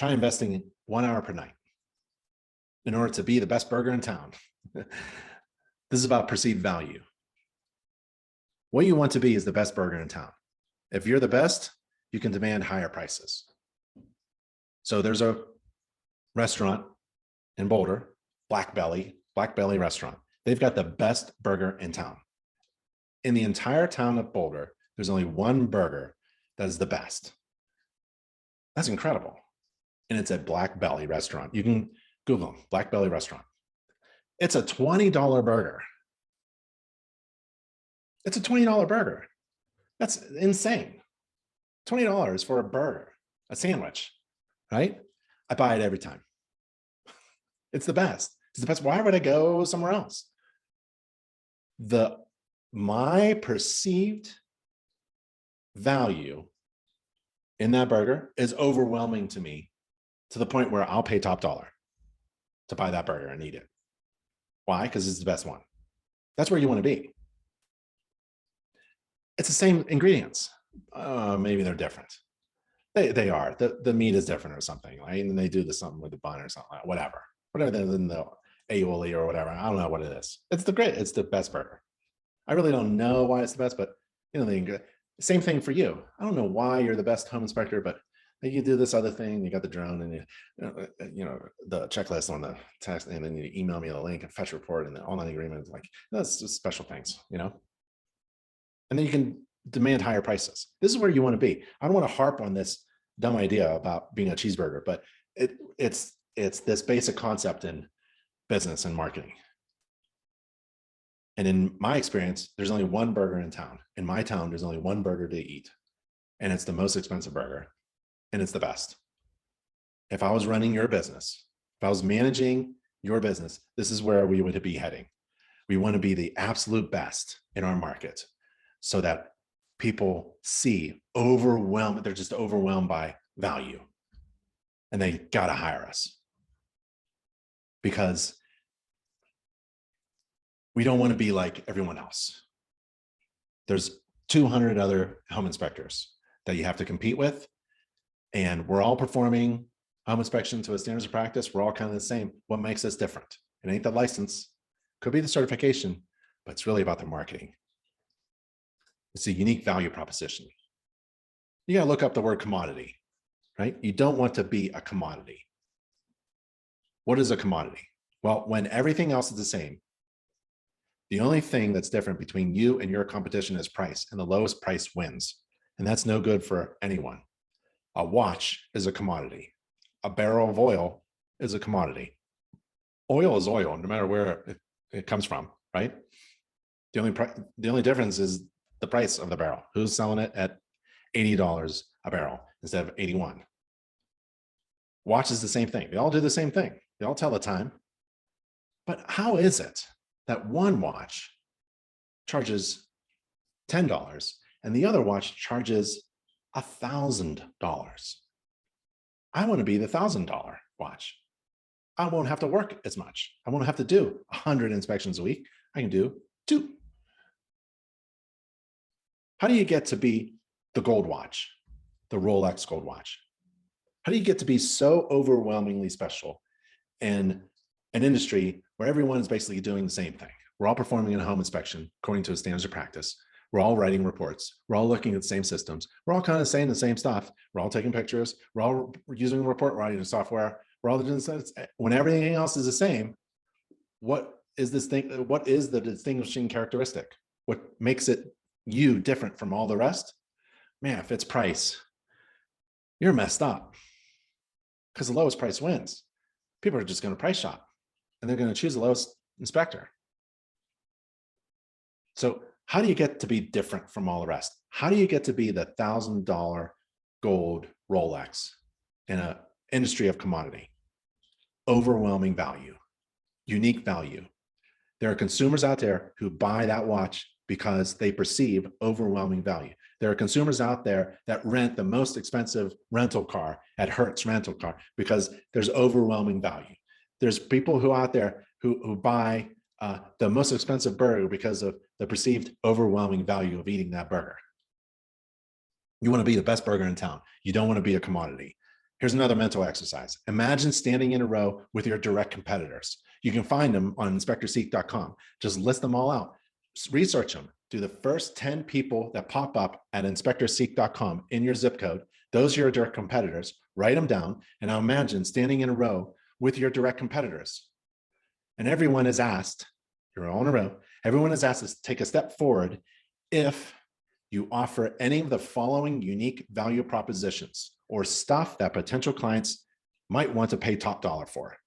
Try investing 1 hour per night in order to be the best burger in town. This is about perceived value. What you want to be is the best burger in town. If you're the best, you can demand higher prices. So there's a restaurant in Boulder, Black Belly restaurant. They've got the best burger in town. In the entire town of Boulder, there's only one burger that is the best. That's incredible. And it's a Black Belly restaurant. You can Google them, Black Belly restaurant. It's a $20 burger. It's a $20 burger. That's insane. $20 for a burger, a sandwich, right? I buy it every time. It's the best. It's the best. Why would I go somewhere else? My perceived value in that burger is overwhelming to me, to the point where I'll pay top dollar to buy that burger and eat it. Why? Because it's the best one. That's where you want to be. It's the same ingredients. Maybe they're different. They are. The meat is different or something, right? And they do something with the bun or something, like whatever than the aioli or whatever. I don't know what it is. It's the best burger. I really don't know why it's the best, but the same thing for you. I don't know why you're the best home inspector, but you do this other thing. You got the drone and the checklist on the text, and then you email me the link and fetch report and the online agreement. Like, that's just special things, and then you can demand higher prices. This is where you want to be. I don't want to harp on this dumb idea about being a cheeseburger, but it's this basic concept in business and marketing. And in my experience, there's only one burger in town. In my town, there's only one burger to eat, and it's the most expensive burger, and it's the best. If I was running your business, if I was managing your business, this is where we would be heading. We want to be the absolute best in our market, so that people see overwhelmed, they're just overwhelmed by value, and they got to hire us, because we don't want to be like everyone else. There's 200 other home inspectors that you have to compete with, and we're all performing home inspection to a standards of practice. We're all kind of the same. What makes us different? It ain't the license, could be the certification, but it's really about the marketing. It's a unique value proposition. You got to look up the word commodity, right? You don't want to be a commodity. What is a commodity? Well, when everything else is the same, the only thing that's different between you and your competition is price, and the lowest price wins. And that's no good for anyone. A watch is a commodity. A barrel of oil is a commodity. Oil is oil, no matter where it comes from, right? The only difference is the price of the barrel. Who's selling it at $80 a barrel instead of 81? Watch is the same thing. They all do the same thing. They all tell the time. But how is it that one watch charges $10 and the other watch charges $1,000? I want to be the $1,000 watch. I won't have to work as much. I won't have to do 100 inspections a week. I can do 2. How do you get to be the gold watch, the Rolex gold watch? How do you get to be so overwhelmingly special in an industry where everyone is basically doing the same thing? We're all performing a home inspection according to a standards of practice. We're all writing reports. We're all looking at the same systems. We're all kind of saying the same stuff. We're all taking pictures. We're all using report writing software. We're all doing this. When everything else is the same, what is this thing? What is the distinguishing characteristic? What makes it you different from all the rest? Man, if it's price, you're messed up, because the lowest price wins. People are just going to price shop, and they're going to choose the lowest inspector. So how do you get to be different from all the rest? How do you get to be the $1,000 gold Rolex in an industry of commodity? Overwhelming value, unique value. There are consumers out there who buy that watch because they perceive overwhelming value. There are consumers out there that rent the most expensive rental car at Hertz Rental Car because there's overwhelming value. There's people who out there who buy the most expensive burger because of the perceived overwhelming value of eating that burger. You want to be the best burger in town. You don't want to be a commodity. Here's another mental exercise. Imagine standing in a row with your direct competitors. You can find them on inspectorseek.com. Just list them all out. Research them. Do the first 10 people that pop up at inspectorseek.com in your zip code. Those are your direct competitors. Write them down. And now imagine standing in a row with your direct competitors. And everyone is asked, you're all in a row, everyone is asked to take a step forward if you offer any of the following unique value propositions or stuff that potential clients might want to pay top dollar for.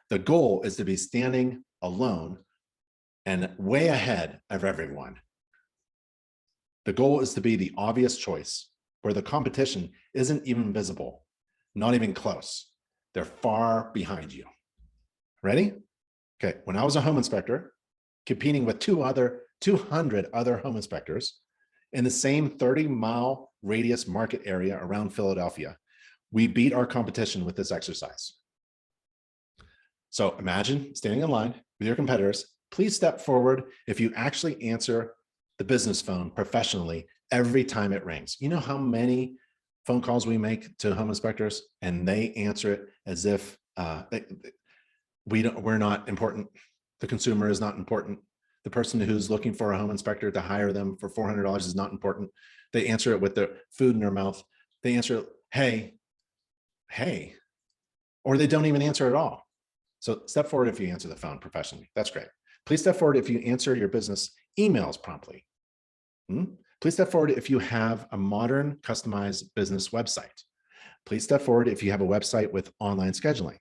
The goal is to be standing alone and way ahead of everyone. The goal is to be the obvious choice where the competition isn't even visible, not even close. They're far behind you. Ready? Okay, when I was a home inspector, competing with 200 other home inspectors in the same 30-mile radius market area around Philadelphia, we beat our competition with this exercise. So imagine standing in line with your competitors. Please step forward if you actually answer the business phone professionally every time it rings. You know how many phone calls we make to home inspectors and they answer it as if we're not important. The consumer is not important. The person who's looking for a home inspector to hire them for $400 is not important. They answer it with their food in their mouth. They answer it, hey, or they don't even answer at all. So step forward if you answer the phone professionally. That's great. Please step forward if you answer your business emails promptly. Please step forward if you have a modern, customized business website. Please step forward if you have a website with online scheduling.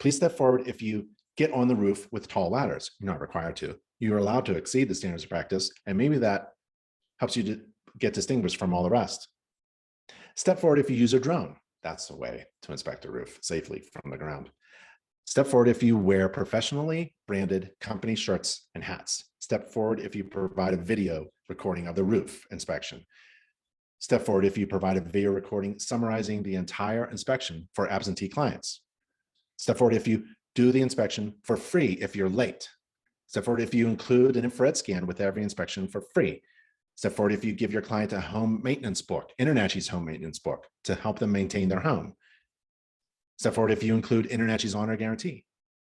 Please step forward if you get on the roof with tall ladders. You're not required to. You're allowed to exceed the standards of practice, and maybe that helps you to get distinguished from all the rest. Step forward if you use a drone. That's a way to inspect a roof safely from the ground. Step forward if you wear professionally branded company shirts and hats. Step forward if you provide a video recording of the roof inspection. Step forward if you provide a video recording summarizing the entire inspection for absentee clients. Step forward if you do the inspection for free if you're late. Step forward if you include an infrared scan with every inspection for free. Step forward if you give your client a home maintenance book, InterNACHI's home maintenance book, to help them maintain their home. Step forward if you include InterNACHI's honor guarantee.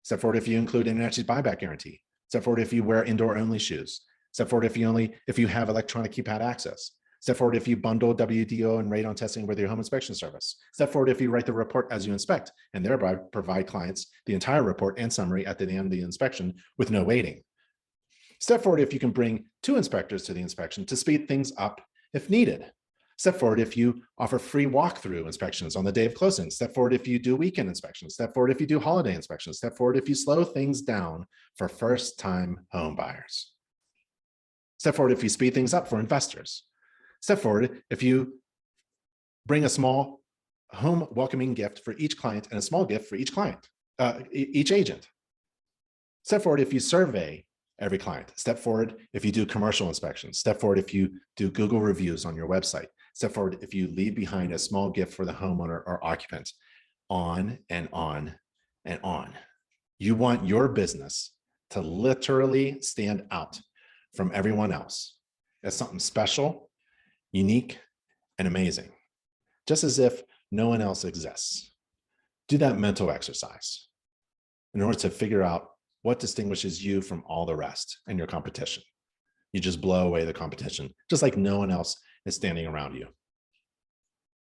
Step forward if you include InterNACHI's buyback guarantee. Step forward if you wear indoor-only shoes. Step forward if you have electronic keypad access. Step forward if you bundle WDO and radon testing with your home inspection service. Step forward if you write the report as you inspect and thereby provide clients the entire report and summary at the end of the inspection with no waiting. Step forward if you can bring 2 inspectors to the inspection to speed things up if needed. Step forward if you offer free walkthrough inspections on the day of closing. Step forward if you do weekend inspections. Step forward if you do holiday inspections. Step forward if you slow things down for first-time home buyers. Step forward if you speed things up for investors. Step forward if you bring a small home welcoming gift for each client and a small gift for each client, each agent. Step forward if you survey every client. Step forward if you do commercial inspections. Step forward if you do Google reviews on your website. Step forward if you leave behind a small gift for the homeowner or occupant. On and on and on. You want your business to literally stand out from everyone else as something special, unique, and amazing, just as if no one else exists. Do that mental exercise in order to figure out what distinguishes you from all the rest and your competition. You just blow away the competition, just like no one else is standing around you.